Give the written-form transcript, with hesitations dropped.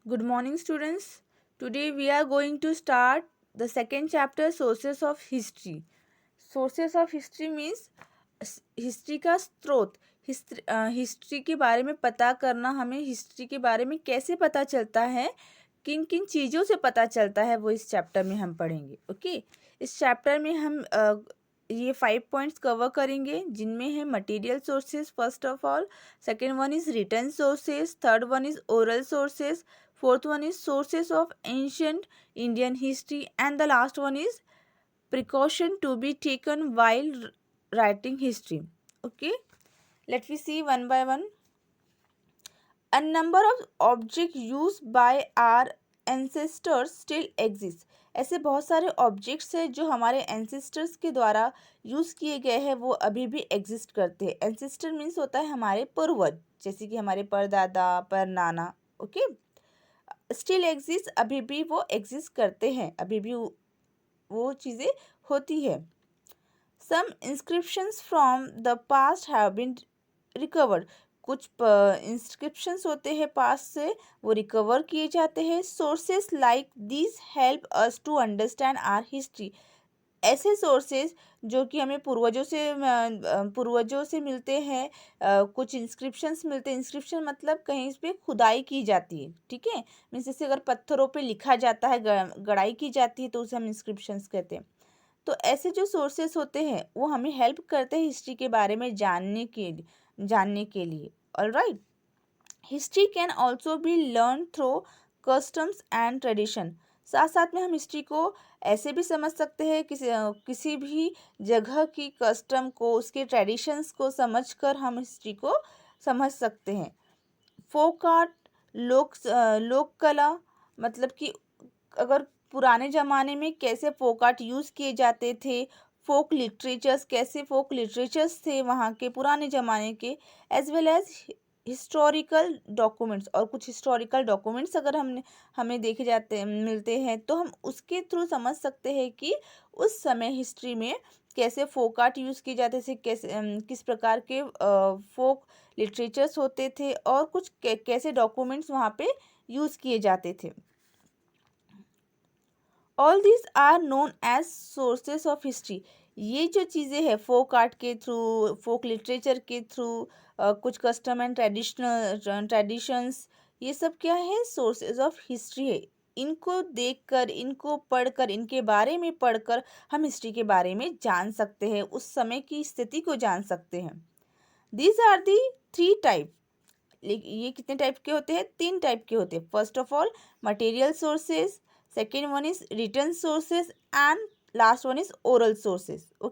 Good morning, students. Today we are going to start the second chapter, Sources of History. Sources of History means history का स्रोत. History के बारे में पता करना, हमें हिस्ट्री के बारे में कैसे पता चलता है, किन किन चीज़ों से पता चलता है, वो इस चैप्टर में हम पढ़ेंगे. ओके. इस चैप्टर में हम ये 5 पॉइंट्स कवर करेंगे, जिनमें है material sources first of all, second one is return sources, third one is oral sources, fourth one is sources of ancient Indian history, and the last one is precaution to be taken while writing history. Okay, let me see one by one. A number of objects used by our ancestors still exist. ऐसे बहुत सारे objects हैं जो हमारे ancestors के द्वारा use किए गए हैं, वो अभी भी एग्जिस्ट करते हैं. एंसेस्टर मीन्स होता है हमारे पूर्वज, जैसे कि हमारे परदादा, परनाना. ओके. स्टिल एग्जिस्ट, अभी भी वो एग्जिस्ट करते हैं, अभी भी वो चीज़ें होती है. Some inscriptions from the past have been recovered. कुछ इंस्क्रिप्शंस होते हैं पास्ट से, वो रिकवर किए जाते हैं. Sources like this help us to understand our history. ऐसे सोर्सेज जो कि हमें पूर्वजों से मिलते हैं. कुछ इंस्क्रिप्शंस मिलते हैं. इंस्क्रिप्शन मतलब कहीं पे खुदाई की जाती है. ठीक है. मीन्स जैसे अगर पत्थरों पे लिखा जाता है, गड़ाई की जाती है, तो उसे हम इंस्क्रिप्शंस कहते हैं. तो ऐसे जो सोर्सेस होते हैं वो हमें हेल्प करते हैं हिस्ट्री के बारे में जानने के लिए. Alright. History can also be learn through customs and tradition. साथ साथ में हम हिस्ट्री को ऐसे भी समझ सकते हैं, किसी भी जगह की कस्टम को, उसके ट्रेडिशंस को समझकर हम हिस्ट्री को समझ सकते हैं. फोक आर्ट, लोक कला, मतलब कि अगर पुराने ज़माने में कैसे फोक आर्ट यूज़ किए जाते थे, फोक लिटरेचर्स थे वहाँ के पुराने ज़माने के, as well as historical documents. और कुछ हिस्टोरिकल डॉक्यूमेंट्स अगर हमें देखे जाते मिलते हैं, तो हम उसके थ्रू समझ सकते हैं कि उस समय हिस्ट्री में कैसे फोक आर्ट यूज़ किए जाते थे, कैसे किस प्रकार के फोक लिटरेचर्स होते थे, और कुछ कैसे डॉक्यूमेंट्स वहाँ पे यूज़ किए जाते थे. All this are known as sources of history. ये जो चीज़ें हैं फोक आर्ट के थ्रू, फोक लिटरेचर के थ्रू, कुछ कस्टम एंड ट्रेडिशंस, ये सब क्या है? सोर्सेज ऑफ हिस्ट्री है. इनको देखकर, इनको पढ़कर, इनके बारे में पढ़कर हम हिस्ट्री के बारे में जान सकते हैं, उस समय की स्थिति को जान सकते हैं. These are the 3 type. ये कितने टाइप के होते हैं? 3 टाइप के होते हैं. First of all material sources, second one is written sources, and last one is oral sources. Okay.